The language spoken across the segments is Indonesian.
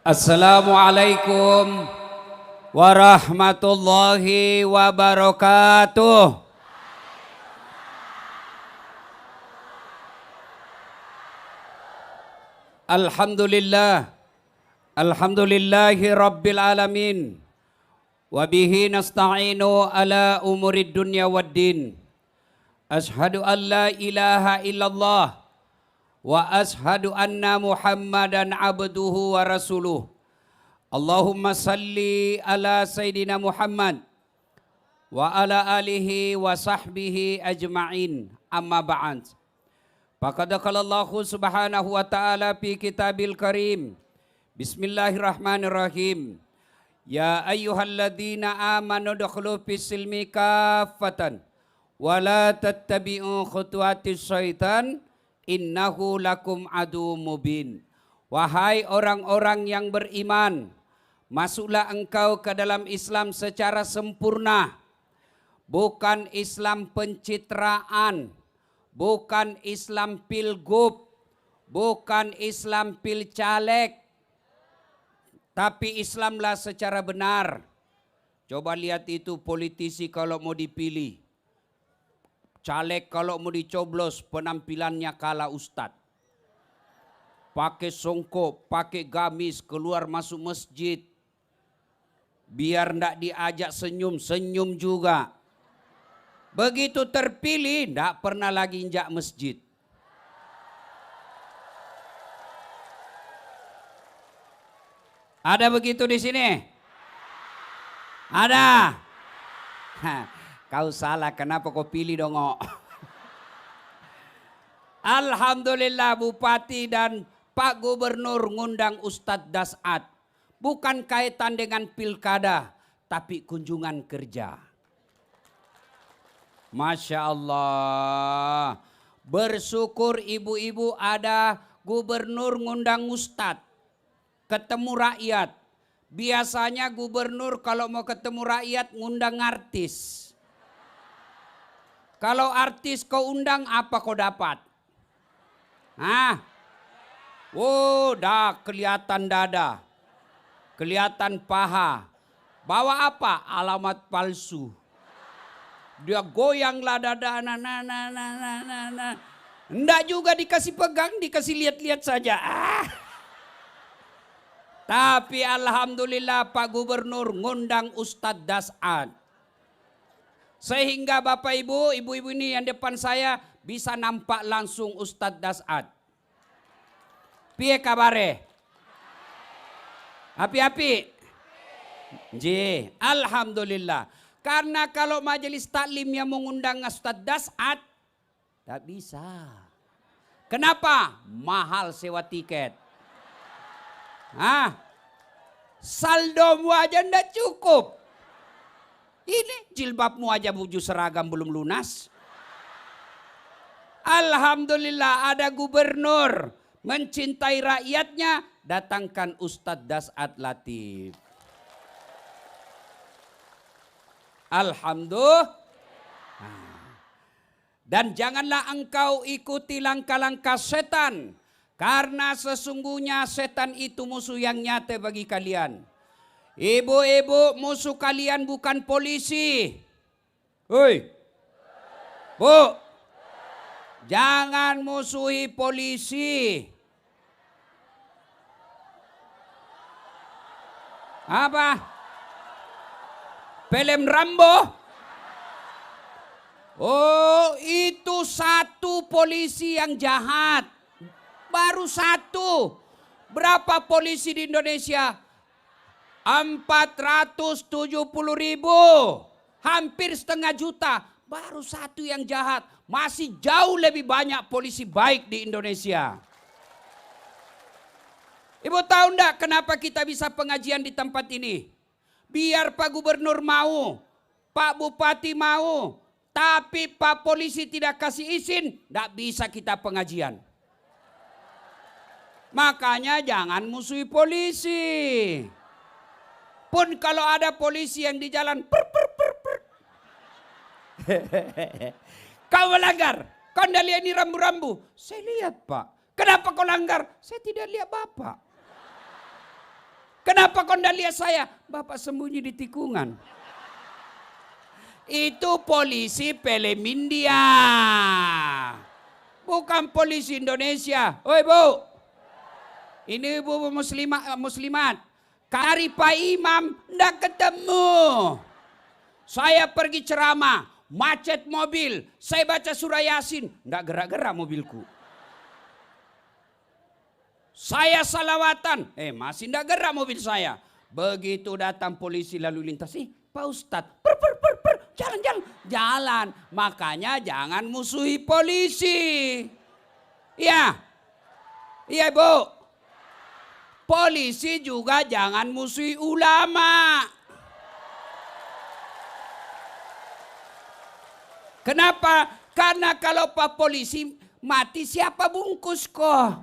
Assalamualaikum warahmatullahi wabarakatuh. Alhamdulillahi rabbil alamin. Wabihi nasta'inu ala umurid dunya waddin. Ashhadu an la ilaha illallah. Wa ashhadu anna Muhammadan abduhu wa rasuluh. Allahumma salli ala Sayyidina Muhammad wa ala alihi wa sahbihi ajma'in. Amma ba'd. Faqad qala Allahu subhanahu wa ta'ala fi kitabil karim. Bismillahirrahmanirrahim. Ya ayyuhalladzina amanu dukhulu fis silmi kaffatan wa la tattabi'u khutuwatis syaitan innahu lakum adu mubin. Wahai orang-orang yang beriman, masuklah engkau ke dalam Islam secara sempurna. Bukan Islam pencitraan, bukan Islam pilgub, bukan Islam pilcaleg, tapi Islamlah secara benar. Coba lihat itu politisi kalau mau dipilih. Caleg kalau mau dicoblos penampilannya kalah ustad. Pakai songkok, pakai gamis, keluar masuk masjid. Biar ndak diajak senyum juga. Begitu terpilih ndak pernah lagi injak masjid. Ada begitu di sini? Ada. Kau salah, kenapa kau pilih dong? Alhamdulillah Bupati dan Pak Gubernur ngundang Ustadz Das'ad. Bukan kaitan dengan pilkada, tapi kunjungan kerja. Masya Allah. Bersyukur ibu-ibu ada gubernur ngundang Ustadz. Ketemu rakyat. Biasanya gubernur kalau mau ketemu rakyat ngundang artis. Kalau artis kau undang apa kau dapat? Hah? Oh, dah kelihatan dada. Kelihatan paha. Bawa apa? Alamat palsu. Dia goyanglah dada. Nggak juga dikasih pegang, dikasih lihat-lihat saja. Tapi alhamdulillah Pak Gubernur ngundang Ustadz Das'ad. Sehingga Bapak Ibu, ibu-ibu ini yang depan saya bisa nampak langsung Ustadz Das'ad. Piye kabare? Api-api? Ji, alhamdulillah. Karena kalau majelis taklim yang mengundang Ustadz Das'ad, tak bisa. Kenapa? Mahal sewa tiket. Saldomu aja ndak cukup. Ini jilbabmu aja baju seragam belum lunas. Alhamdulillah ada gubernur mencintai rakyatnya, datangkan Ustadz Das'ad Latif. Alhamdulillah. Dan janganlah engkau ikuti langkah-langkah setan. Karena sesungguhnya setan itu musuh yang nyata bagi kalian. Ibu-ibu, musuh kalian bukan polisi. Hoi. Bu. Jangan musuhi polisi. Apa? Film Rambo? Oh, itu satu polisi yang jahat. Baru satu. Berapa polisi di Indonesia? 470.000. Hampir setengah juta. Baru satu yang jahat. Masih jauh lebih banyak polisi baik di Indonesia. Ibu tahu enggak kenapa kita bisa pengajian di tempat ini? Biar Pak Gubernur mau, Pak Bupati mau, tapi Pak Polisi tidak kasih izin, enggak bisa kita pengajian. Makanya jangan musuhi polisi. Pun kalau ada polisi yang di jalan kau melanggar, kau tidak lihat ini rambu-rambu. Saya lihat Pak. Kenapa kau langgar? Saya tidak lihat Bapak. Kenapa kau tidak lihat saya? Bapak sembunyi di tikungan. Itu polisi film India. Bukan polisi Indonesia. Oi Bu. Ini ibu muslimat. Kari Pak Imam tidak ketemu. Saya pergi ceramah. Macet mobil. Saya baca surah Yasin. Tidak gerak-gerak mobilku. Saya salawatan. Masih tidak gerak mobil saya. Begitu datang polisi lalu lintas. Pak Ustadz. Jalan. Makanya jangan musuhi polisi. Iya. Iya Bu. Polisi juga jangan musuhi ulama. Kenapa? Karena kalau Pak polisi mati siapa bungkus kok?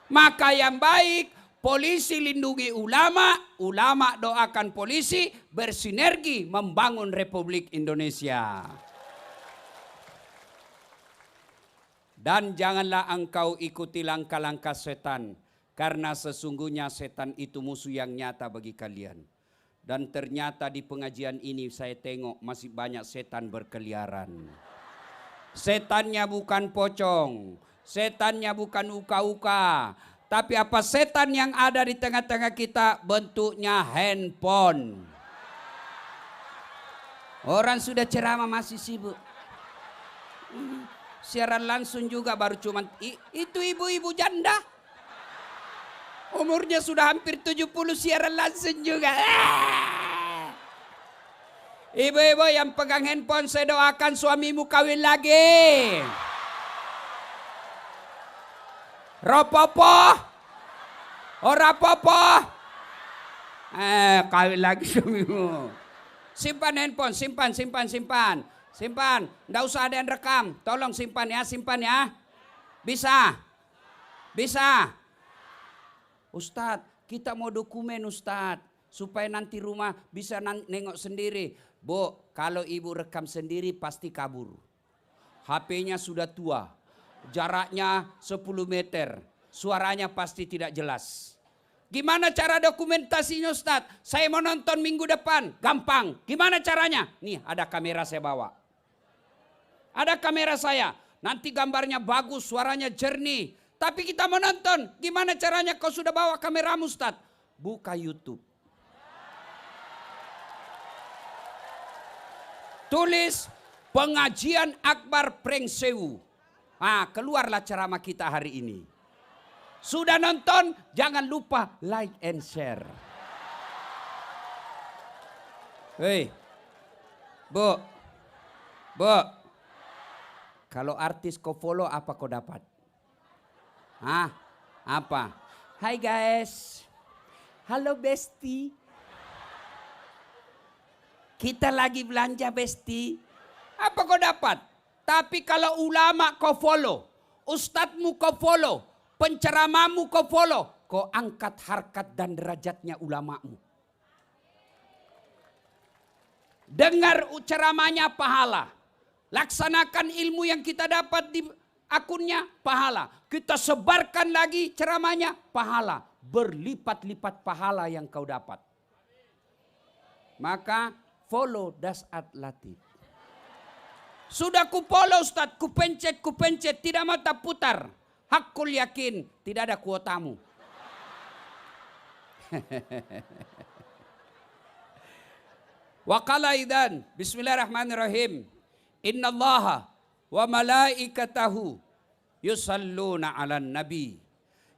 Maka yang baik polisi lindungi ulama, ulama doakan polisi, bersinergi membangun Republik Indonesia. Dan janganlah engkau ikuti langkah-langkah setan, karena sesungguhnya setan itu musuh yang nyata bagi kalian. Dan ternyata di pengajian ini saya tengok masih banyak setan berkeliaran. Setannya bukan pocong, setannya bukan uka-uka, tapi apa setan yang ada di tengah-tengah kita bentuknya handphone. Orang sudah ceramah masih sibuk. Siaran langsung juga baru cuman itu ibu-ibu janda. Umurnya sudah hampir 70 siaran langsung juga. Ibu-ibu yang pegang handphone saya doakan suamimu kawin lagi. Ropopo. Ora popo. Kawin lagi suamimu. Simpan handphone, simpan. Simpan, nggak usah ada yang rekam. Tolong simpan ya. Bisa. Ustadz, kita mau dokumen Ustadz. Supaya nanti rumah bisa nengok sendiri. Bu, kalau ibu rekam sendiri pasti kabur. HP-nya sudah tua. Jaraknya 10 meter. Suaranya pasti tidak jelas. Gimana cara dokumentasinya Ustadz? Saya mau nonton minggu depan. Gampang. Gimana caranya? Nih ada kamera saya bawa. Ada kamera saya, nanti gambarnya bagus, suaranya jernih. Tapi kita mau nonton, gimana caranya kau sudah bawa kameramu Ustadz? Buka YouTube. Tulis pengajian Akbar Prengsewu. Keluarlah ceramah kita hari ini. Sudah nonton, jangan lupa like and share. Hei, Bu. Kalau artis kau follow apa kau dapat? Apa? Hai guys. Halo Besti. Kita lagi belanja Besti. Apa kau dapat? Tapi kalau ulama kau follow, ustadzmu kau follow, penceramahmu kau follow, kau angkat harkat dan derajatnya ulamamu. Dengar ceramahnya pahala. Laksanakan ilmu yang kita dapat di akunnya, pahala. Kita sebarkan lagi ceramahnya, pahala. Berlipat-lipat pahala yang kau dapat. Maka follow Dasat Latif. Sudah ku follow Ustaz, ku pencet, tidak mata putar. Hakul yakin, tidak ada kuotamu. Waqala idan, bismillahirrahmanirrahim. Innallaha wa malaikatahu yusalluna 'alan nabi.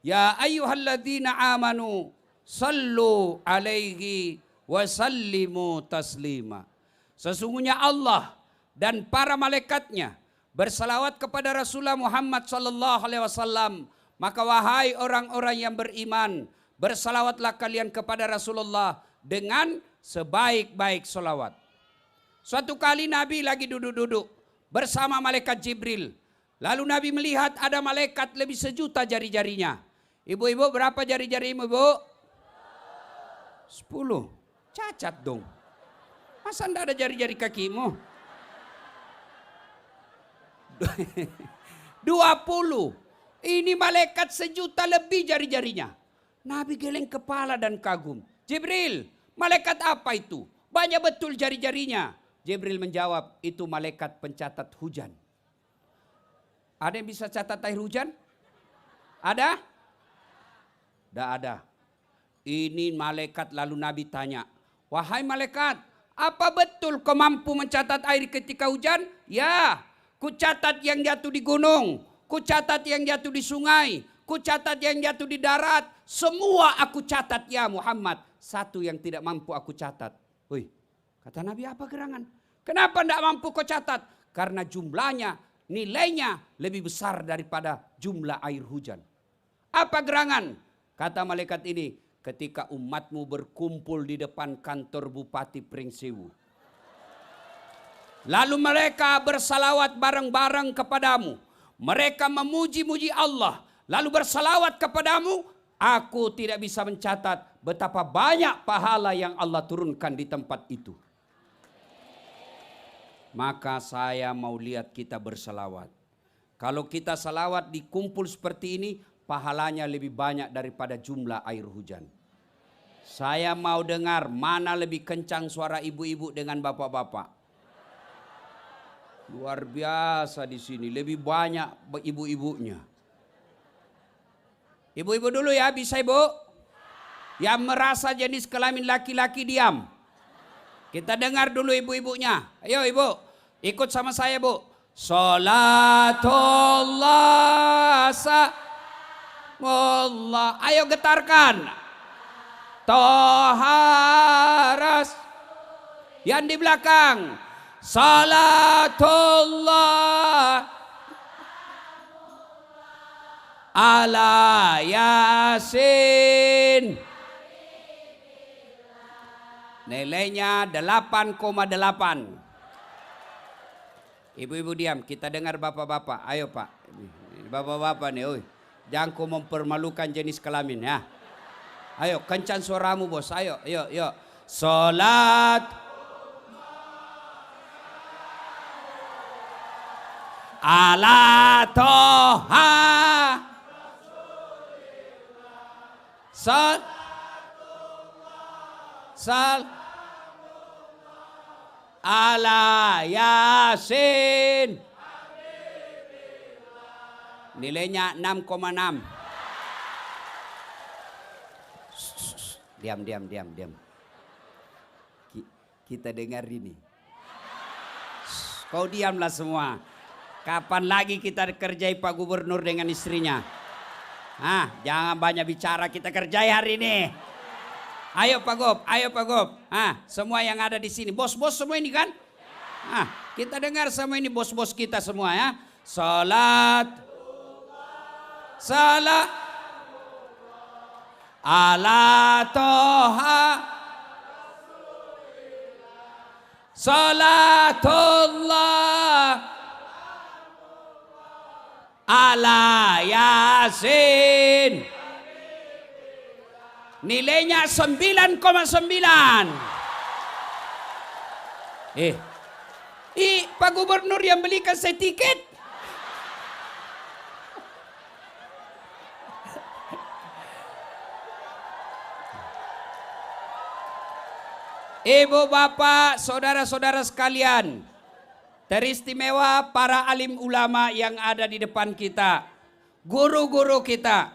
Ya ayyuhalladzina amanu sallu alaihi wa sallimu taslima. Sesungguhnya Allah dan para malaikatnya bersalawat kepada Rasulullah Muhammad sallallahu alaihi wasallam. Maka wahai orang-orang yang beriman, bersalawatlah kalian kepada Rasulullah dengan sebaik-baik salawat. Suatu kali Nabi lagi duduk-duduk bersama malaikat Jibril. Lalu Nabi melihat ada malaikat lebih 1.000.000 jari-jarinya. Ibu-ibu berapa jari-jarimu, Bu? 10. Cacat dong. Masa enggak ada jari-jari kakimu? 20. Ini malaikat 1.000.000 lebih jari-jarinya. Nabi geleng kepala dan kagum. Jibril, malaikat apa itu? Banyak betul jari-jarinya. Jibril menjawab, itu malaikat pencatat hujan. Ada yang bisa catat air hujan? Ada? Tidak ada. Ini malaikat, lalu Nabi tanya, wahai malaikat, apa betul kau mampu mencatat air ketika hujan? Ya, ku catat yang jatuh di gunung, ku catat yang jatuh di sungai, ku catat yang jatuh di darat. Semua aku catat ya Muhammad. Satu yang tidak mampu aku catat. Wih, kata Nabi, apa gerangan? Kenapa tidak mampu kau catat? Karena jumlahnya, nilainya lebih besar daripada jumlah air hujan. Apa gerangan? Kata malaikat ini, ketika umatmu berkumpul di depan kantor Bupati Pringsewu. Lalu mereka bersalawat bareng-bareng kepadamu. Mereka memuji-muji Allah. Lalu bersalawat kepadamu. Aku tidak bisa mencatat betapa banyak pahala yang Allah turunkan di tempat itu. Maka saya mau lihat kita bersalawat. Kalau kita salawat di kumpul seperti ini, pahalanya lebih banyak daripada jumlah air hujan. Saya mau dengar mana lebih kencang suara ibu-ibu dengan bapak-bapak. Luar biasa di sini, lebih banyak ibu-ibunya. Ibu-ibu dulu ya, bisa ibu? Yang merasa jenis kelamin laki-laki diam. Kita dengar dulu ibu-ibunya. Ayo ibu, ikut sama saya bu. Salatullah salamullah. Ayo getarkan. Toharas. Yang di belakang. Salatullah ala Yasin. Nilainya 8,8. Ibu-ibu diam, kita dengar bapak-bapak. Ayo pak, bapak-bapak nih, oi. Jangan kau mempermalukan jenis kelamin ya. Ayo kencang suaramu bos, ayo, yuk, yuk. Salat ala Toha Sal ala Yasin. Nilainya 6,6. Diam. Kita dengar ini. Kau diamlah semua. Kapan lagi kita kerjai Pak Gubernur dengan istrinya? Jangan banyak bicara, kita kerjai hari ini. Ayo Pak Gop, semua yang ada di sini, bos-bos semua ini kan? Kita dengar sama ini bos-bos kita semua ya. Salat ala Toha Salatullah ala Yasin. Nilainya 9,9. Pak Gubernur yang belikan saya tiket. Ibu bapak, saudara-saudara sekalian, teristimewa para alim ulama yang ada di depan kita, guru-guru kita,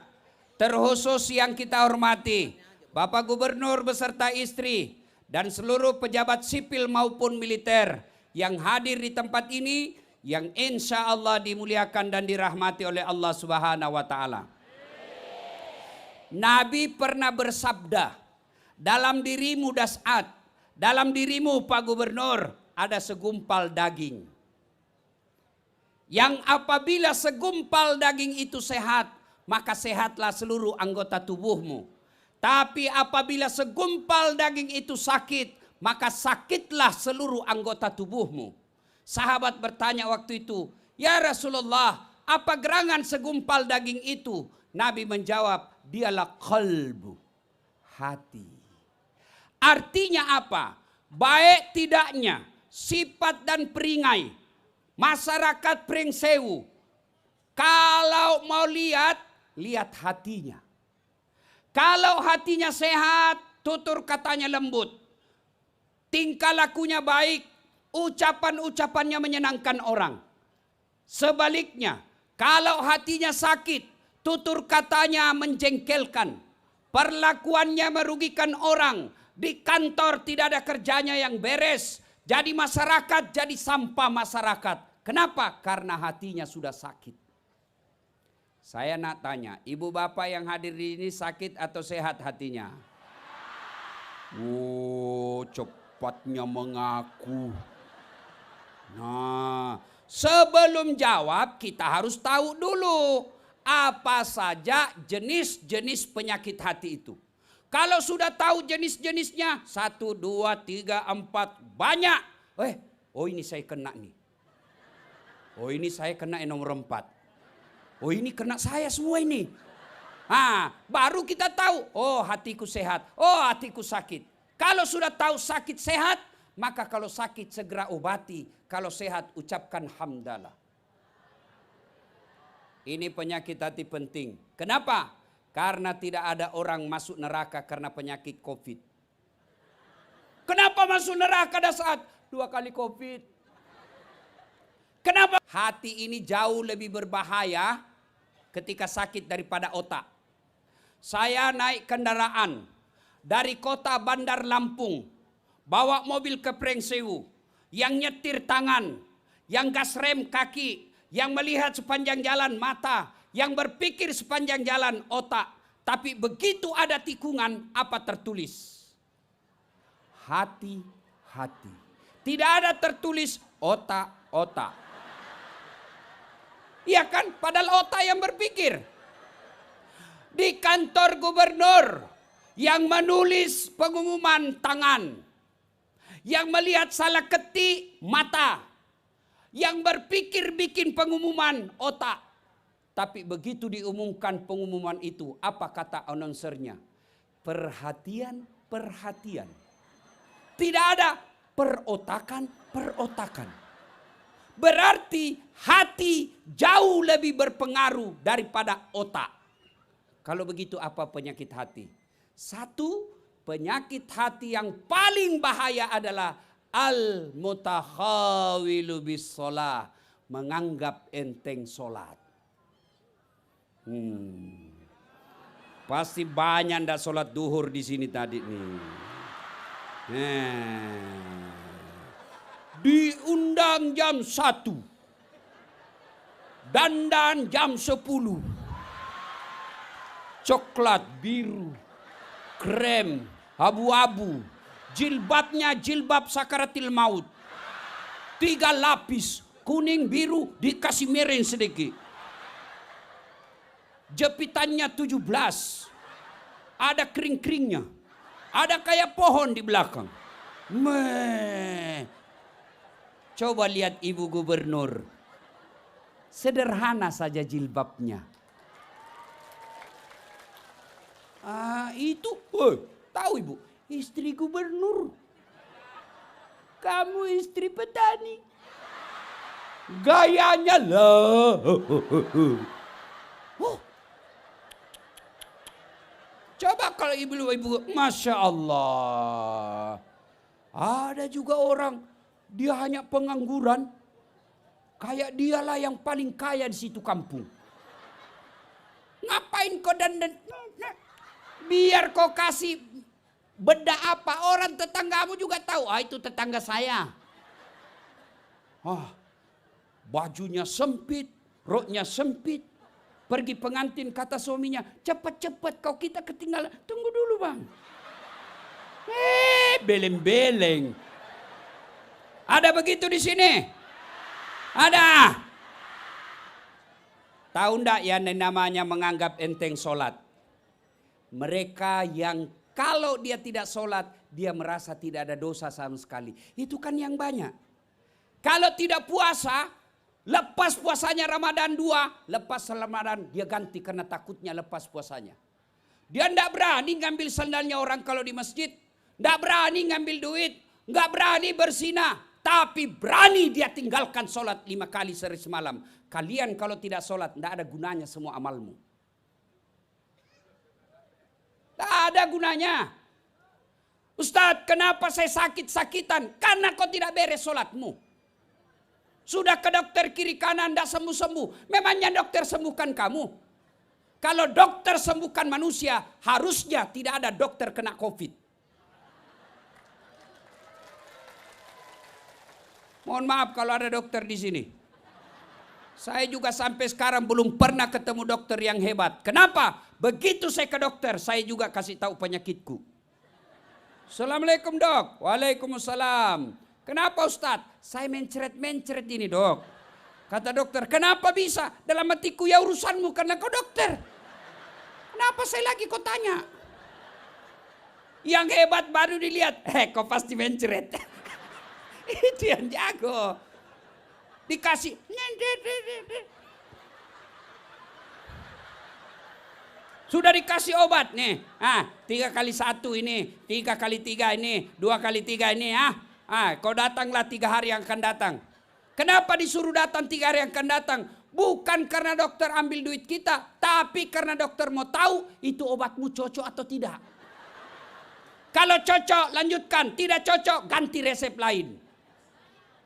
terkhusus yang kita hormati, Bapak Gubernur beserta istri, dan seluruh pejabat sipil maupun militer yang hadir di tempat ini, yang insya Allah dimuliakan dan dirahmati oleh Allah Subhanahu wa Ta'ala. Nabi pernah bersabda, dalam dirimu Das'at, dalam dirimu Pak Gubernur, ada segumpal daging. Yang apabila segumpal daging itu sehat, maka sehatlah seluruh anggota tubuhmu. Tapi apabila segumpal daging itu sakit, maka sakitlah seluruh anggota tubuhmu. Sahabat bertanya waktu itu, ya Rasulullah, apa gerangan segumpal daging itu? Nabi menjawab, dialah qalbu, hati. Artinya apa? Baik tidaknya sifat dan peringai masyarakat Pringsewu, kalau mau lihat hatinya. Kalau hatinya sehat, tutur katanya lembut. Tingkah lakunya baik, ucapan-ucapannya menyenangkan orang. Sebaliknya, kalau hatinya sakit, tutur katanya menjengkelkan. Perlakuannya merugikan orang. Di kantor tidak ada kerjanya yang beres. Jadi masyarakat jadi sampah masyarakat. Kenapa? Karena hatinya sudah sakit. Saya nak tanya, ibu bapak yang hadir di ini sakit atau sehat hatinya? Oh, cepatnya mengaku. Nah, sebelum jawab kita harus tahu dulu apa saja jenis-jenis penyakit hati itu. Kalau sudah tahu jenis-jenisnya, 1, 2, 3, 4, banyak. Oh ini saya kena nih. Oh ini saya kena yang nomor 4. Oh ini kena saya semua ini. Baru kita tahu, oh hatiku sehat, oh hatiku sakit. Kalau sudah tahu sakit sehat, maka kalau sakit segera obati. Kalau sehat ucapkan hamdalah. Ini penyakit hati penting. Kenapa? Karena tidak ada orang masuk neraka karena penyakit COVID. Kenapa masuk neraka pada saat 2 kali COVID? Kenapa? Hati ini jauh lebih berbahaya ketika sakit daripada otak. Saya naik kendaraan dari kota Bandar Lampung, bawa mobil ke Prengsewu, yang nyetir tangan, yang gas rem kaki, yang melihat sepanjang jalan mata, yang berpikir sepanjang jalan otak. Tapi begitu ada tikungan, apa tertulis? Hati-hati. Tidak ada tertulis otak-otak. Iya kan? Padahal otak yang berpikir. Di kantor gubernur yang menulis pengumuman tangan. Yang melihat salah ketik mata. Yang berpikir bikin pengumuman otak. Tapi begitu diumumkan pengumuman itu, apa kata announcernya? Perhatian, perhatian. Tidak ada perotakan, perotakan. Berarti hati jauh lebih berpengaruh daripada otak. Kalau begitu apa penyakit hati? 1, penyakit hati yang paling bahaya adalah al-mutakhawilu bis sholah. Menganggap enteng sholat. Pasti banyak ndak sholat duhur di sini tadi nih. Diundang jam 1. Dandan jam 10. Coklat, biru, krem, abu-abu. Jilbabnya jilbab sakaratil maut. 3 lapis, kuning, biru, dikasih merah sedikit. Jepitannya 17. Ada kering-keringnya. Ada kayak pohon di belakang. Coba lihat ibu gubernur. Sederhana saja jilbabnya. Itu, tahu ibu, istri gubernur. Kamu istri petani. Gayanya lah. Coba kalau ibu-ibu, Masya Allah. Ada juga orang, dia hanya pengangguran. Kayak dialah yang paling kaya di situ kampung. Ngapain kau dandan? Biar kau kasih benda apa, orang tetanggamu juga tahu. Itu tetangga saya. Bajunya sempit, roknya sempit. Pergi pengantin kata suaminya, cepat-cepat kau kita ketinggalan. Tunggu dulu bang. Beleng-beleng. Ada begitu di sini? Ada. Tahu ndak yang namanya menganggap enteng sholat? Mereka yang kalau dia tidak sholat, dia merasa tidak ada dosa sama sekali. Itu kan yang banyak. Kalau tidak puasa, lepas puasanya Ramadan 2, lepas Ramadan dia ganti karena takutnya lepas puasanya. Dia tidak berani ngambil sandalnya orang kalau di masjid. Tidak berani ngambil duit. Nggak berani berzinah. Tapi berani dia tinggalkan sholat 5 kali sehari semalam. Kalian kalau tidak sholat, tidak ada gunanya semua amalmu. ada gunanya. Ustadz, kenapa saya sakit-sakitan? Karena kau tidak beres sholatmu. Sudah ke dokter kiri kanan tidak sembuh-sembuh. Memangnya dokter sembuhkan kamu? Kalau dokter sembuhkan manusia, harusnya tidak ada dokter kena COVID. Mohon maaf kalau ada dokter di sini. Saya juga sampai sekarang belum pernah ketemu dokter yang hebat. Kenapa? Begitu saya ke dokter, saya juga kasih tahu penyakitku. Assalamualaikum dok. Waalaikumsalam. Kenapa Ustadz? Saya mencret-mencret ini dok. Kata dokter, kenapa bisa? Dalam hatiku, ya urusanmu karena kau dokter. Kenapa saya lagi kau tanya? Yang hebat baru dilihat. Kau pasti mencret. Itu yang jago. Dikasih. Sudah dikasih obat nih. 3 kali 1 ini. 3 kali 3 ini. 2 kali 3 ini. Kau datanglah 3 hari yang akan datang. Kenapa disuruh datang 3 hari yang akan datang? Bukan karena dokter ambil duit kita. Tapi karena dokter mau tahu itu obatmu cocok atau tidak. Kalau cocok lanjutkan. Tidak cocok ganti resep lain.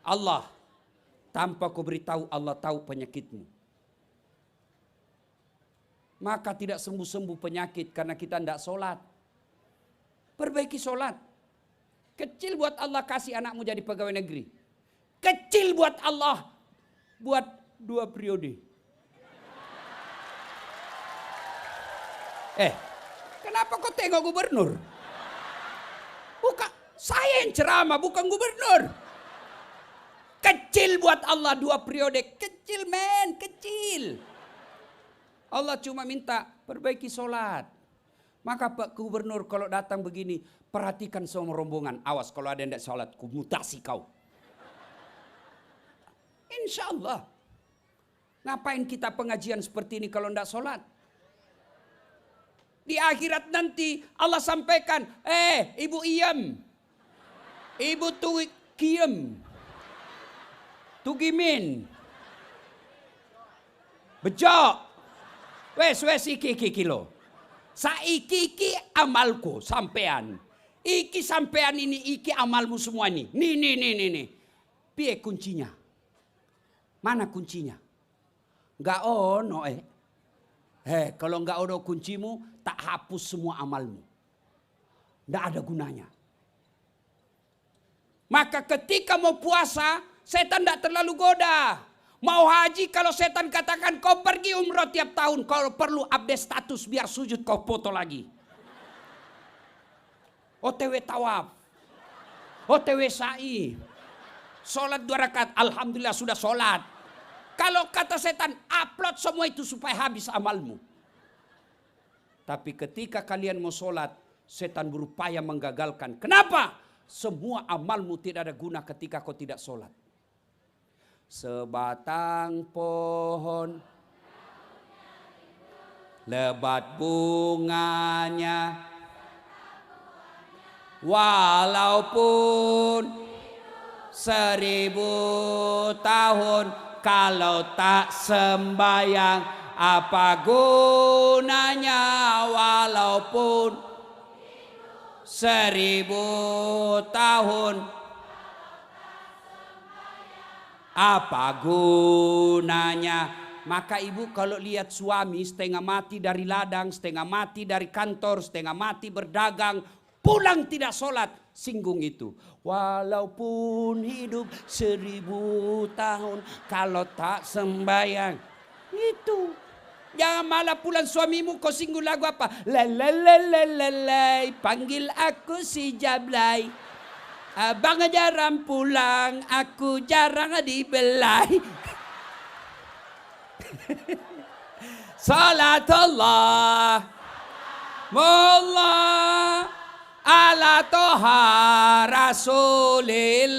Allah. Tanpa kau beritahu Allah tahu penyakitmu. Maka tidak sembuh-sembuh penyakit karena kita tidak sholat. Perbaiki sholat. Kecil buat Allah kasih anakmu jadi pegawai negeri. Kecil buat Allah buat 2 periode. Kenapa kau tengok gubernur? Bukan, saya yang ceramah bukan gubernur. Kecil buat Allah 2 periode. Kecil men, kecil. Allah cuma minta perbaiki sholat. Maka Pak Gubernur kalau datang begini, perhatikan semua rombongan. Awas kalau ada yang tidak sholat, kumutasi kau. Insya Allah. Ngapain kita pengajian seperti ini kalau tidak sholat? Di akhirat nanti Allah sampaikan, ibu iyam. Ibu kiem. Tugimin. Bejok. Wes iki lo. Saiki amalku sampean. Iki sampean ini iki amalmu semua nih. Nih. Piye kuncinya? Mana kuncinya? Enggak ono kalau enggak ono kuncimu tak hapus semua amalmu. Enggak ada gunanya. Maka ketika mau puasa, setan tidak terlalu goda. Mau haji kalau setan katakan kau pergi umroh tiap tahun. Kalau perlu update status biar sujud kau foto lagi. OTW tawaf. OTW sa'i. Sholat 2 rakaat. Alhamdulillah sudah sholat. Kalau kata setan upload semua itu supaya habis amalmu. Tapi ketika kalian mau sholat, setan berupaya menggagalkan. Kenapa? Semua amalmu tidak ada guna ketika kau tidak sholat. Sebatang pohon lebat bunganya, walaupun 1000 tahun, kalau tak sembayang apa gunanya, walaupun 1000 tahun apa gunanya. Maka ibu kalau lihat suami setengah mati dari ladang, setengah mati dari kantor, setengah mati berdagang, pulang tidak sholat, singgung itu. Walaupun hidup 1000 tahun, kalau tak sembayang. Itu. Jangan malah pulang suamimu kau singgung lagu apa? Lalalalalalalai, panggil aku si Jablay. Abang jarang pulang, aku jarang dibelai. Salatullah Mullah ala toha rasulillah.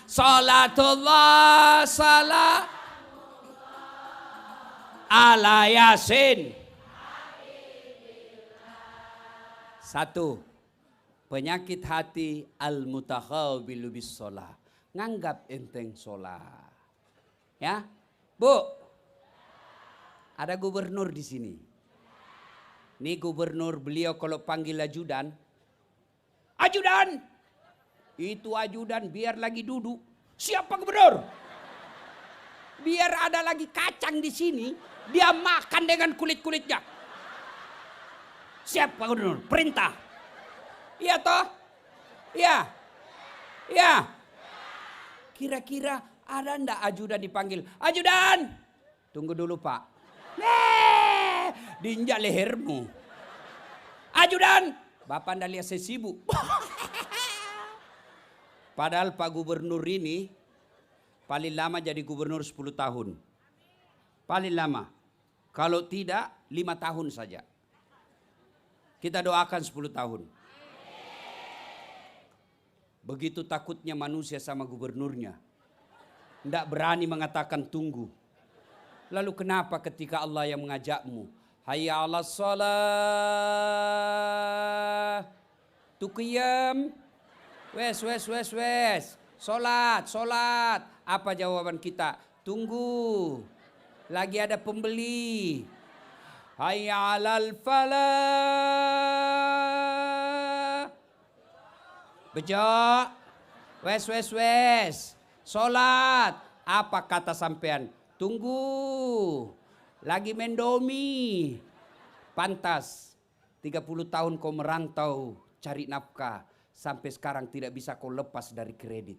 Salatullah salam ala yasin. 1. Penyakit hati al-mutakhawilu bis sholah. Nganggap enteng sholat. Ya, Bu. Ada gubernur di sini. Nih gubernur, beliau kalau panggil ajudan, ajudan, itu ajudan biar lagi duduk. Siapa gubernur? Biar ada lagi kacang di sini, dia makan dengan kulit-kulitnya. Siapa gubernur? Perintah. Iya toh? Iya. Iya. Kira-kira ada ndak ajudan dipanggil? Ajudan! Tunggu dulu pak. Diinjak lehermu. Ajudan! Bapak ndak lihat saya sibuk. Padahal Pak Gubernur ini paling lama jadi gubernur 10 tahun. Paling lama. Kalau tidak 5 tahun saja. Kita doakan 10 tahun. Begitu takutnya manusia sama gubernurnya. Tidak berani mengatakan tunggu. Lalu kenapa ketika Allah yang mengajakmu? Hayya 'alas shalah. Tuqiyam. Wes. Solat. Apa jawaban kita? Tunggu. Lagi ada pembeli. Hayya 'alal falah. Bejo. Wes. Solat. Apa kata sampean? Tunggu. Lagi mendomi. Pantas. 30 tahun kau merantau cari nafkah. Sampai sekarang tidak bisa kau lepas dari kredit.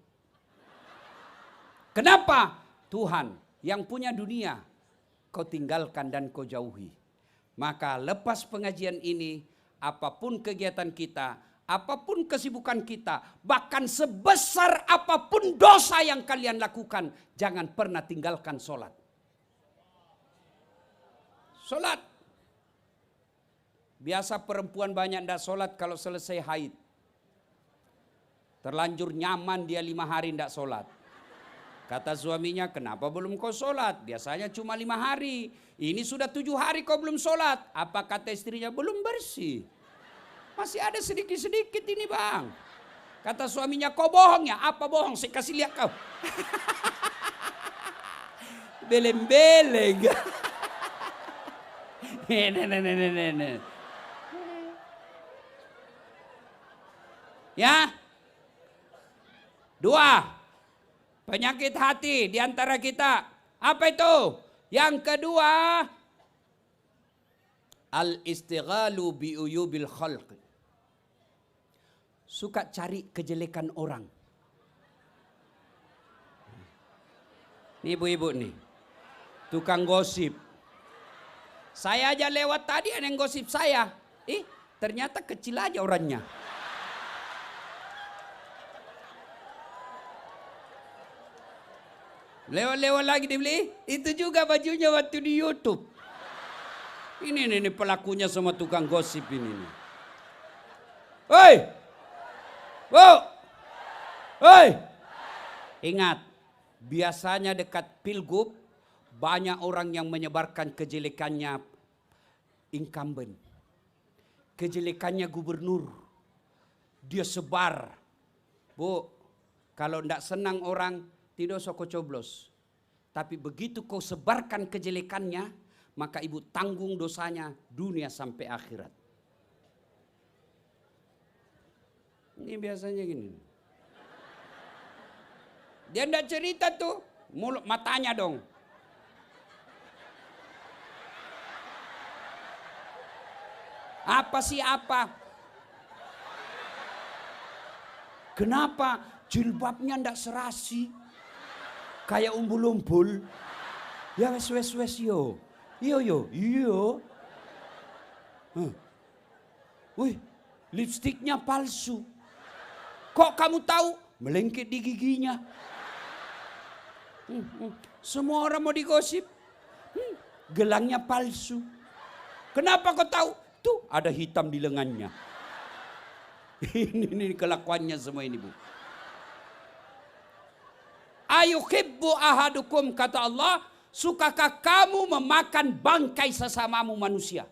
Kenapa? Tuhan yang punya dunia kau tinggalkan dan kau jauhi. Maka lepas pengajian ini, apapun kegiatan kita, apapun kesibukan kita, bahkan sebesar apapun dosa yang kalian lakukan, jangan pernah tinggalkan sholat. Sholat. Biasa perempuan banyak tidak sholat kalau selesai haid. Terlanjur nyaman dia 5 hari tidak sholat. Kata suaminya, kenapa belum kau sholat? Biasanya cuma 5 hari. Ini sudah 7 hari kau belum sholat. Apa kata istrinya? Belum bersih. Masih ada sedikit-sedikit ini bang. Kata suaminya, kau bohong ya? Apa bohong? Saya kasih lihat kau. Beleng-beleng. Nenek. Ya. 2. Penyakit hati di antara kita. Apa itu? Yang kedua, al-istighalu bi uyubil khalq. Suka cari kejelekan orang. Nih ibu-ibu nih. Tukang gosip. Saya aja lewat tadi ada yang gosip saya. Ternyata kecil aja orangnya. Lewat lagi dibeli. Itu juga bajunya waktu di YouTube. Ini pelakunya sama tukang gosip ini. Hei! Hei! Ingat, biasanya dekat pilgub banyak orang yang menyebarkan kejelekannya incumbent. Kejelekannya gubernur. Dia sebar. Bu, kalau tidak senang orang, tidak usah kau coblos. Tapi begitu kau sebarkan kejelekannya, maka ibu tanggung dosanya dunia sampai akhirat. Ini biasanya gini. Dia tidak cerita tuh, mulut matanya dong. Apa sih apa? Kenapa jilbabnya tidak serasi? Kayak umbul-umbul. Ya wes yo. Iyo. Wih, lipstiknya palsu. Kok kamu tahu? Melengket di giginya. Semua orang mau digosip. Gelangnya palsu. Kenapa kau tahu? Tuh ada hitam di lengannya. Ini kelakuannya semua ini bu. Ayuhibbu ahadukum, kata Allah, sukakah kamu memakan bangkai sesamamu manusia?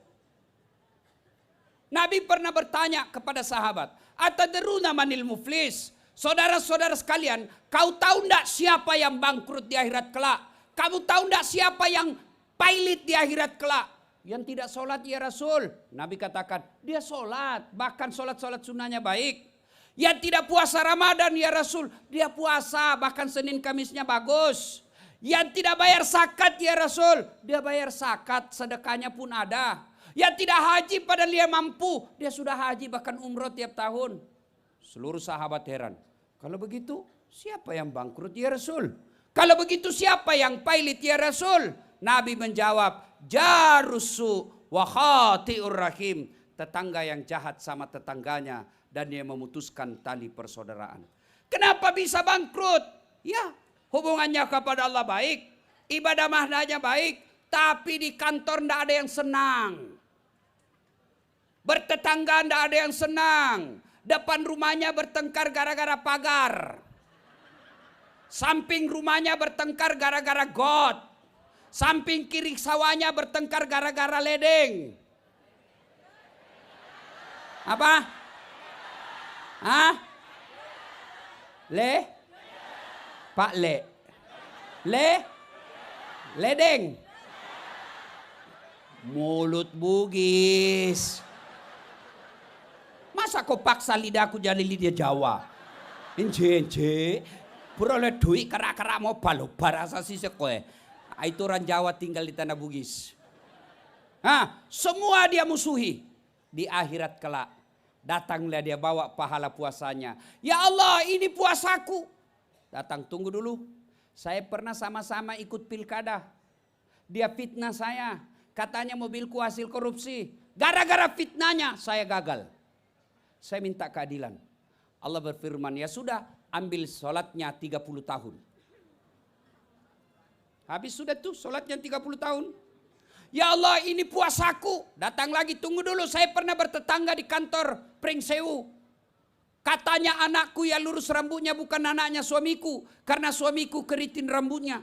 Nabi pernah bertanya kepada sahabat, atadruna manil muflis? Saudara-saudara sekalian, kau tahu enggak siapa yang bangkrut di akhirat kelak? Kamu tahu enggak siapa yang pailit di akhirat kelak? yang tidak sholat ya Rasul? Nabi katakan, dia sholat, bahkan sholat-sholat sunnahnya baik. Yang tidak puasa Ramadan ya Rasul, dia puasa, bahkan Senin Kamisnya bagus. Yang tidak bayar zakat ya Rasul, dia bayar zakat, sedekahnya pun ada. Yang tidak haji padahal dia mampu, dia sudah haji bahkan umroh tiap tahun. Seluruh sahabat heran. Kalau begitu siapa yang bangkrut ya Rasul? Kalau begitu siapa yang pailit ya Rasul? Nabi menjawab, jarusu wa khati'ur rahim. Tetangga yang jahat sama tetangganya dan dia memutuskan tali persaudaraan. Kenapa bisa bangkrut? Ya, hubungannya kepada Allah baik, ibadah mahdanya baik, tapi di kantor tidak ada yang senang. Bertetangga tidak ada yang senang. Depan rumahnya bertengkar gara-gara pagar. Samping rumahnya bertengkar gara-gara got. Samping kiri sawahnya bertengkar gara-gara ledeng. Apa? Hah? Pak ledeng. Mulut bugis. Masa kau paksa lidahku jadi lidah Jawa? Enje. Peroleh duit kerak-kerak mau balobar asa sih sekoe. Itu orang Jawa tinggal di tanah Bugis. Semua dia musuhi. Di akhirat kelak. Datanglah dia bawa pahala puasanya. Ya Allah, ini puasaku. Datang, tunggu dulu. Saya pernah sama-sama ikut pilkada. Dia fitnah saya. Katanya mobilku hasil korupsi. Gara-gara fitnahnya saya gagal. Saya minta keadilan. Allah berfirman, ya sudah, ambil sholatnya 30 tahun. Habis sudah tuh sholatnya 30 tahun. Ya Allah, ini puasaku. Datang lagi, tunggu dulu, saya pernah bertetangga di kantor Pringsewu. Katanya anakku yang lurus rambutnya bukan anaknya suamiku. Karena suamiku keritin rambutnya.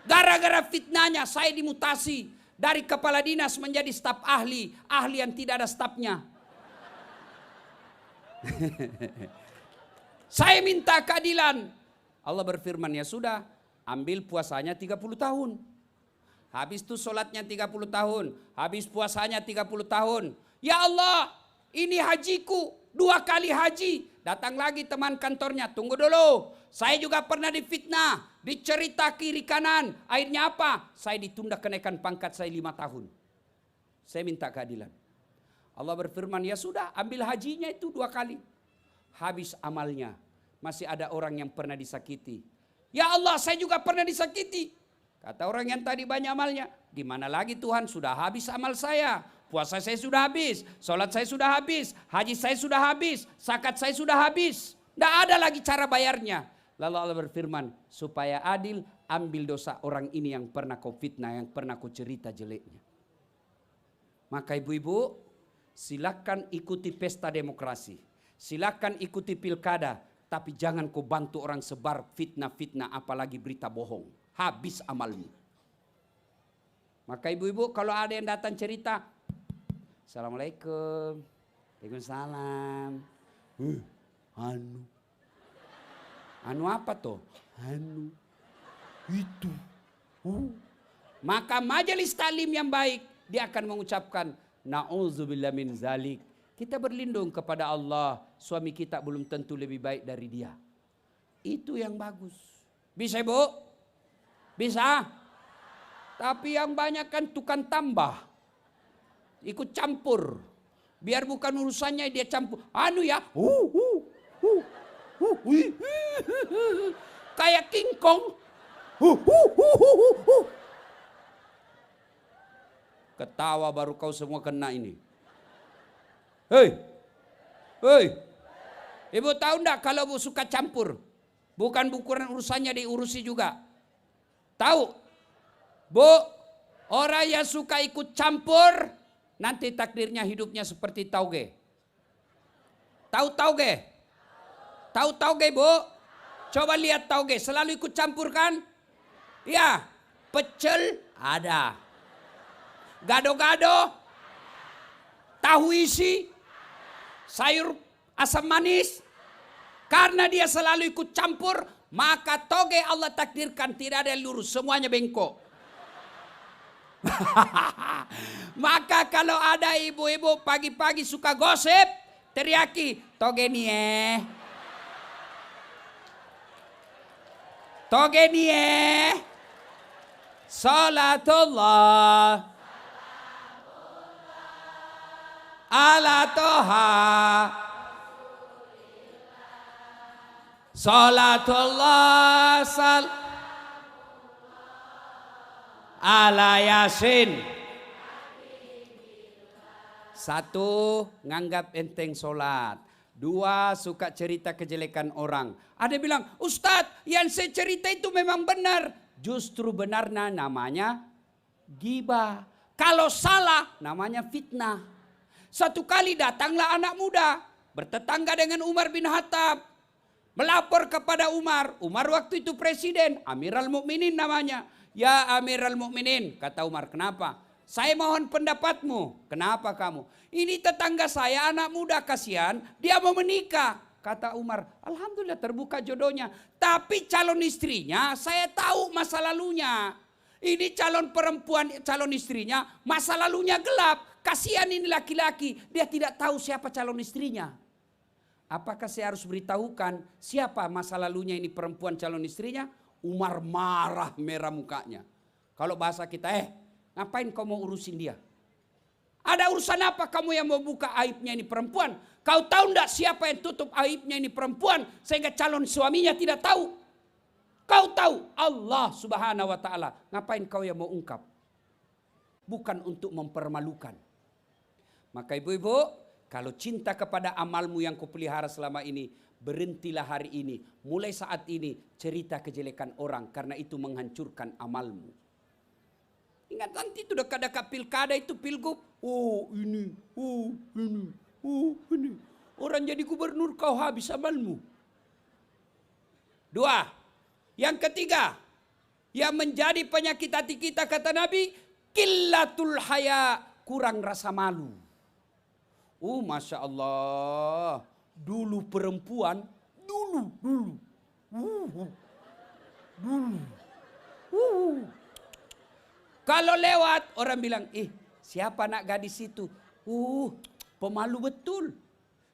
Gara-gara fitnahnya saya dimutasi. Dari kepala dinas menjadi staf ahli. Ahli yang tidak ada stafnya. Saya minta keadilan. Allah berfirman, ya sudah, ambil puasanya 30 tahun. Habis itu sholatnya 30 tahun. Habis puasanya 30 tahun. Ya Allah, ini hajiku, 2 kali haji. Datang lagi teman kantornya, tunggu dulu. Saya juga pernah difitnah, dicerita kiri kanan. Akhirnya apa? Saya ditunda kenaikan pangkat saya 5 tahun. Saya minta keadilan. Allah berfirman, ya sudah, ambil hajinya itu 2 kali. Habis amalnya. Masih ada orang yang pernah disakiti. Ya Allah, saya juga pernah disakiti. Kata orang yang tadi banyak amalnya, di mana lagi Tuhan, sudah habis amal saya. Puasa saya sudah habis, sholat saya sudah habis, haji saya sudah habis, zakat saya sudah habis. Tidak ada lagi cara bayarnya. Lalu Allah berfirman, supaya adil, ambil dosa orang ini yang pernah kau fitnah, yang pernah kau cerita jeleknya. Maka ibu-ibu, silakan ikuti pesta demokrasi. Silakan ikuti pilkada. Tapi jangan kau bantu orang sebar fitnah-fitnah, apalagi berita bohong. Habis amalmu. Maka ibu-ibu kalau ada yang datang cerita, Assalamualaikum, Waalaikumsalam. Anu apa toh? Anu itu. Maka majelis taklim yang baik, dia akan mengucapkan, na'udzubillah min zalik. Kita berlindung kepada Allah, suami kita belum tentu lebih baik dari dia. Itu yang bagus. Bisa Bu? Bisa? Tapi yang banyak kan tukang tambah. Ikut campur. Biar bukan urusannya dia campur. Anu ya. Kayak King Kong. Ketawa baru kau semua kena ini. Hei. Ibu tahu enggak kalau Bu suka campur? Bukan urusannya diurusi juga. Tahu? Bu, orang yang suka ikut campur, nanti takdirnya hidupnya seperti tauge. Tahu tauge? Tahu tauge Bu? Coba lihat tauge, selalu ikut campur kan? Ya, pecel ada. Gado-gado, tahu isi, sayur asam manis. Karena dia selalu ikut campur, maka toge Allah takdirkan tidak ada yang lurus, semuanya bengkok. Maka kalau ada ibu-ibu pagi-pagi suka gosip, teriaki, togenie. Togenie. Salatullah ala toha. Salatullah ala Yasin. Satu, nganggap enteng solat. Dua, suka cerita kejelekan orang. Ada bilang, Ustadz yang saya cerita itu memang benar. Justru benarnya namanya gibah. Kalau salah namanya fitnah. Satu kali datanglah anak muda bertetangga dengan Umar bin Khattab. Melapor kepada Umar. Umar waktu itu presiden. Amirul Mukminin namanya. Ya Amirul Mukminin, kata Umar, kenapa? Saya mohon pendapatmu. Kenapa kamu? Ini tetangga saya anak muda, kasihan. Dia mau menikah. Kata Umar, alhamdulillah terbuka jodohnya. Tapi calon istrinya saya tahu masa lalunya. Ini calon perempuan, calon istrinya masa lalunya gelap. Kasihan ini laki-laki, dia tidak tahu siapa calon istrinya. Apakah saya harus beritahukan siapa masa lalunya ini perempuan calon istrinya? Umar marah merah mukanya. Kalau bahasa kita, ngapain kau mau urusin dia? Ada urusan apa kamu yang mau buka aibnya ini perempuan? Kau tahu enggak siapa yang tutup aibnya ini perempuan sehingga calon suaminya tidak tahu? Kau tahu Allah Subhanahu wa taala. Ngapain kau yang mau ungkap? Bukan untuk mempermalukan. Maka ibu-ibu, kalau cinta kepada amalmu yang kau pelihara selama ini, berhentilah hari ini. Mulai saat ini cerita kejelekan orang karena itu menghancurkan amalmu. Ingat nanti itu dekat-dekat pilkada itu pilgub. Oh ini. Orang jadi gubernur kau habis amalmu. Dua. Yang ketiga. Yang menjadi penyakit hati kita kata Nabi. Qillatul haya. Kurang rasa malu. Masya Allah. Dulu perempuan. Dulu. Kalau lewat orang bilang, siapa anak gadis itu? Pemalu betul.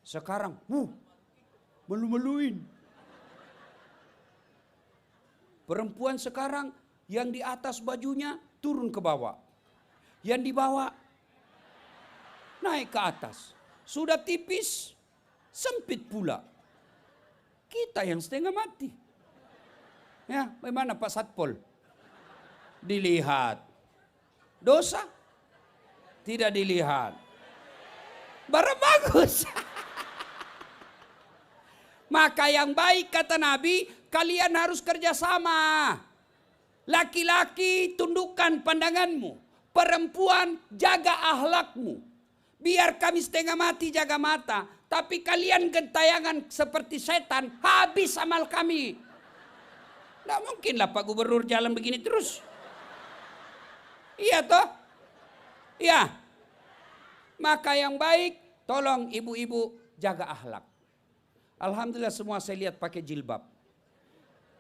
Sekarang, malu-maluin. Perempuan sekarang yang di atas bajunya turun ke bawah. Yang di bawah naik ke atas. Sudah tipis, sempit pula. Kita yang setengah mati. Ya, bagaimana Pak Satpol? Dilihat. Dosa? Tidak dilihat. Barang bagus. Maka yang baik kata Nabi, kalian harus kerjasama. Laki-laki tundukkan pandanganmu. Perempuan jaga akhlakmu. Biar kami setengah mati jaga mata. Tapi kalian gentayangan seperti setan, habis amal kami. Tidak mungkinlah Pak Gubernur jalan begini terus. Iya toh? Iya. Maka yang baik, tolong ibu-ibu jaga akhlak. Alhamdulillah semua saya lihat pakai jilbab.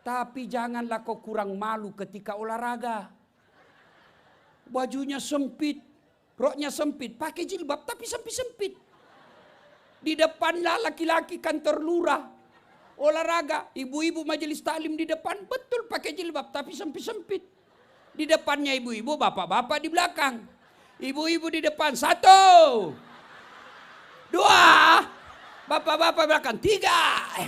Tapi janganlah kau kurang malu ketika olahraga. Bajunya sempit, roknya sempit, pakai jilbab tapi sempit-sempit. Di depanlah laki-laki kantor lurah. Olahraga, ibu-ibu majelis taklim di depan, betul pakai jilbab tapi sempit-sempit. Di depannya ibu-ibu, bapak-bapak di belakang. Ibu-ibu di depan, 1, 2, bapak-bapak belakang, 3.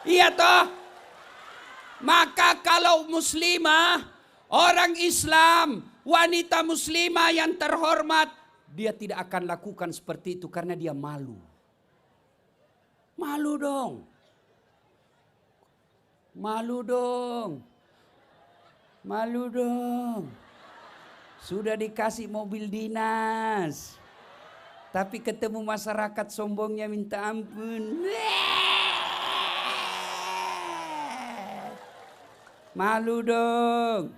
Iya toh? Maka kalau muslimah, orang Islam, wanita muslimah yang terhormat, dia tidak akan lakukan seperti itu karena dia malu. Malu dong. Malu dong. Malu dong. Sudah dikasih mobil dinas. Tapi ketemu masyarakat sombongnya minta ampun. Malu dong.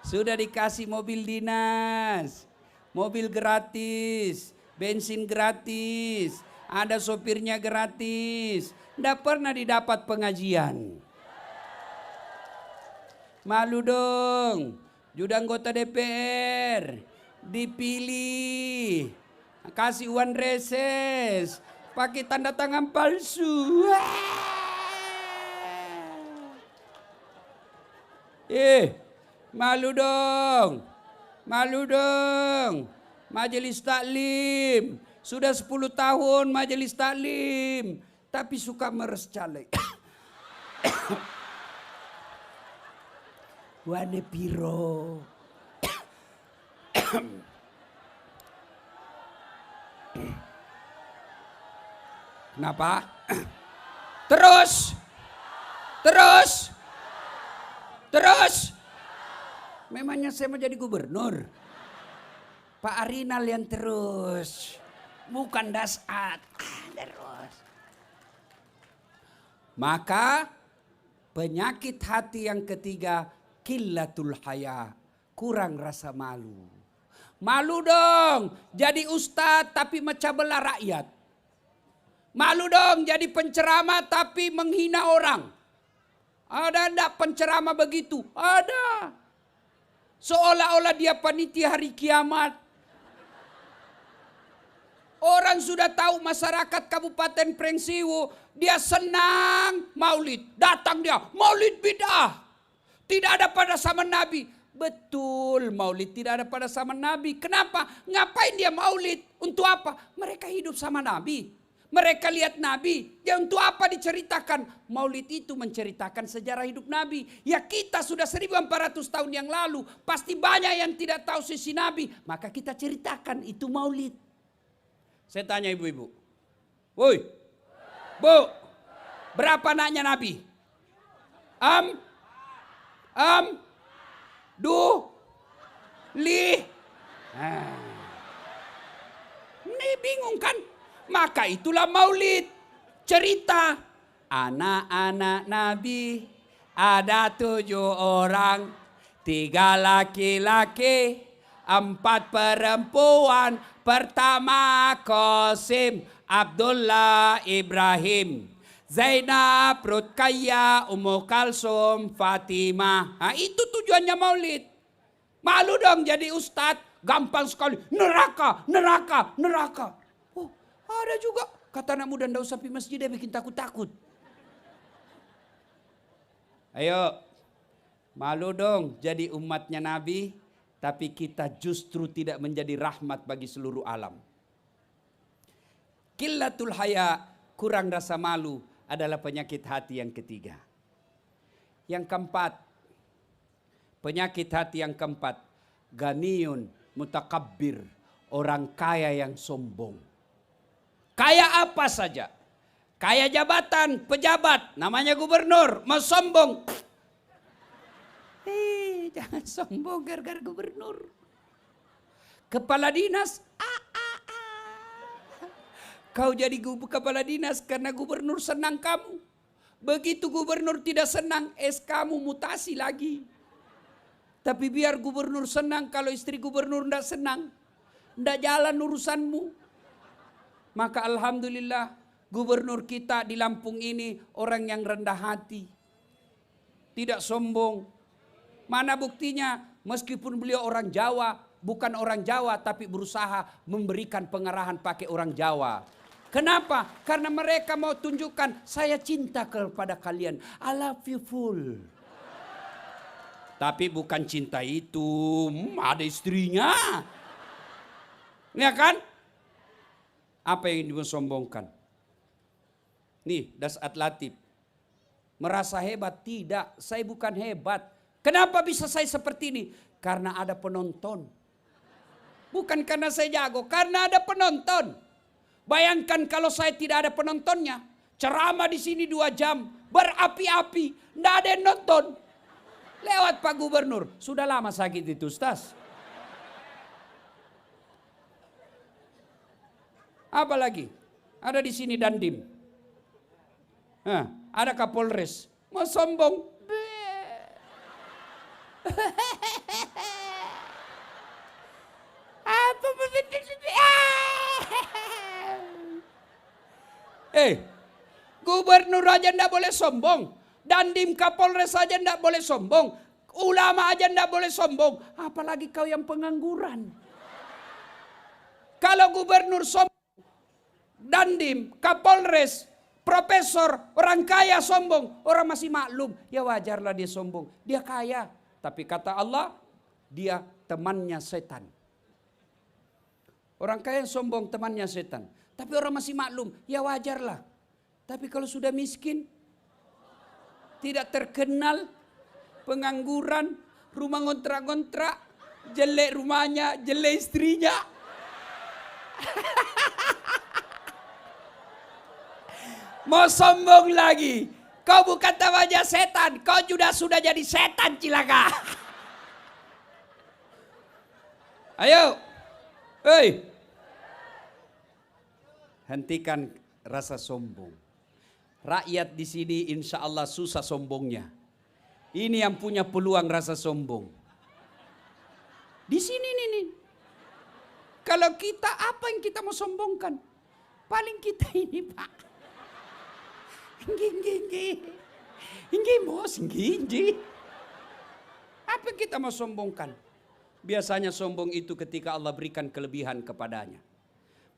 Sudah dikasih mobil dinas. Mobil gratis. Bensin gratis. Ada sopirnya gratis. Tidak pernah didapat pengajian. Malu dong. Sudah anggota DPR. Dipilih. Kasih uang reses. Pakai tanda tangan palsu. Malu dong. Malu dong. Majelis Taklim. Sudah 10 tahun Majelis Taklim. Tapi suka meres caleg. Wane piro. Kenapa? Terus. Memangnya saya mau jadi gubernur? Pak Arinal yang terus. Bukan Dasat. Terus. Maka penyakit hati yang ketiga, qillatul haya, kurang rasa malu. Malu dong jadi ustadz tapi mecah belah rakyat. Malu dong jadi penceramah tapi menghina orang. Ada enggak penceramah begitu? Ada. Seolah-olah dia panitia hari kiamat. Orang sudah tahu masyarakat Kabupaten Prengsiwo, dia senang maulid. Datang dia, maulid bid'ah. Tidak ada pada zaman Nabi. Betul, maulid tidak ada pada zaman Nabi. Kenapa? Ngapain dia maulid? Untuk apa? Mereka hidup sama Nabi. Mereka lihat Nabi. Ya untuk apa diceritakan? Maulid itu menceritakan sejarah hidup Nabi. Ya kita sudah 1400 tahun yang lalu. Pasti banyak yang tidak tahu sisi Nabi. Maka kita ceritakan itu maulid. Saya tanya ibu-ibu. Woi, Bu, berapa anaknya Nabi? Ini bingung kan? Maka itulah maulid. Cerita. Anak-anak Nabi ada 7 orang. 3 laki-laki, 4 perempuan. Pertama Qasim, Abdullah, Ibrahim, Zainab, Ruqayyah, Ummu Kalsum, Fatimah. Nah, itu tujuannya maulid. Malu dong jadi ustadz. Gampang sekali. Neraka. Oh, ada juga. Kata anak muda, ndak usah pergi masjid, dia bikin takut-takut. Ayo. Malu dong jadi umatnya Nabi. Tapi kita justru tidak menjadi rahmat bagi seluruh alam. Qillatul haya, kurang rasa malu, adalah penyakit hati yang ketiga. Yang keempat, penyakit hati yang keempat, ganiyun mutakabbir, orang kaya yang sombong. Kaya apa saja. Kaya jabatan, pejabat, namanya gubernur, mau sombong. Jangan sombong gara-gara gubernur. Kepala dinas, kau jadi kepala dinas karena gubernur senang kamu. Begitu gubernur tidak senang, kamu mutasi lagi. Tapi biar gubernur senang, kalau istri gubernur tidak senang, tidak jalan urusanmu. Maka alhamdulillah gubernur kita di Lampung ini orang yang rendah hati. Tidak sombong. Mana buktinya? Meskipun beliau orang Jawa, bukan orang Jawa tapi berusaha memberikan pengarahan pakai orang Jawa. Kenapa? Karena mereka mau tunjukkan saya cinta kepada kalian. I love you full. Tapi bukan cinta itu, ada istrinya. Ya kan? Apa yang disombongkan? Nih, Dasat Latif. Merasa hebat? Tidak, saya bukan hebat. Kenapa bisa saya seperti ini? Karena ada penonton. Bukan karena saya jago, karena ada penonton. Bayangkan kalau saya tidak ada penontonnya. Ceramah di sini 2 jam, berapi-api, tidak ada yang nonton. Lewat Pak Gubernur, sudah lama sakit itu Ustaz. Apa lagi? Ada di sini Dandim. Ada Kapolres, mau sombong. Gubernur aja ndak boleh sombong. Dandim Kapolres saja ndak boleh sombong. Ulama aja ndak boleh sombong, apalagi kau yang pengangguran. Kalau gubernur sombong, Dandim, Kapolres, profesor, orang kaya sombong, orang masih maklum, ya wajarlah dia sombong. Dia kaya, tapi kata Allah, dia temannya setan. Orang kaya sombong temannya setan. Tapi orang masih maklum, ya wajarlah. Tapi kalau sudah miskin, tidak terkenal, pengangguran, rumah ngontrak-ngontrak, jelek rumahnya, jelek istrinya. Mau sombong lagi. Kau bukan temannya setan, kau sudah jadi setan cilaka. Ayo. Hei. Hentikan rasa sombong. Rakyat di sini insya Allah susah sombongnya. Ini yang punya peluang rasa sombong. Di sini nih. Kalau kita apa yang kita mau sombongkan? Paling kita ini Pak. Inggi bos, inggi. Apa yang kita mau sombongkan? Biasanya sombong itu ketika Allah berikan kelebihan kepadanya.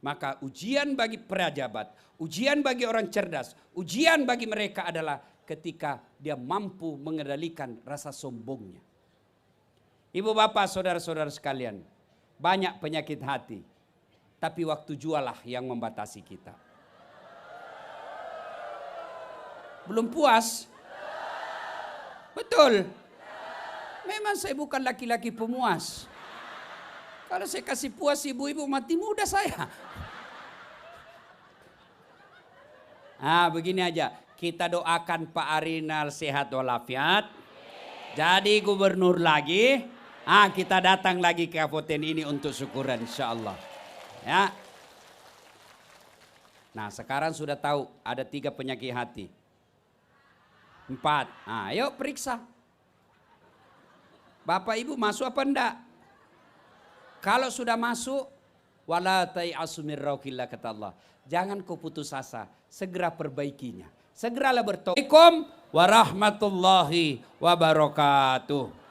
Maka ujian bagi pejabat, ujian bagi orang cerdas, ujian bagi mereka adalah ketika dia mampu mengendalikan rasa sombongnya. Ibu bapak saudara-saudara sekalian, banyak penyakit hati. Tapi waktu jualah yang membatasi kita. Belum puas? Betul. Memang saya bukan laki-laki pemuas. Kalau saya kasih puas ibu-ibu mati muda saya. Begini aja. Kita doakan Pak Arinal sehat walafiat. Jadi gubernur lagi. Kita datang lagi ke Kabupaten ini untuk syukuran insya Allah. Ya. Nah sekarang sudah tahu ada 3 penyakit hati. 4. Ayo periksa. Bapak ibu masuk apa enggak? Kalau sudah masuk, wala tai'asu min rauhillah kata Allah. Jangan kau putus asa, segera perbaikinya. Segeralah bertobat. Assalamualaikum warahmatullahi wabarakatuh.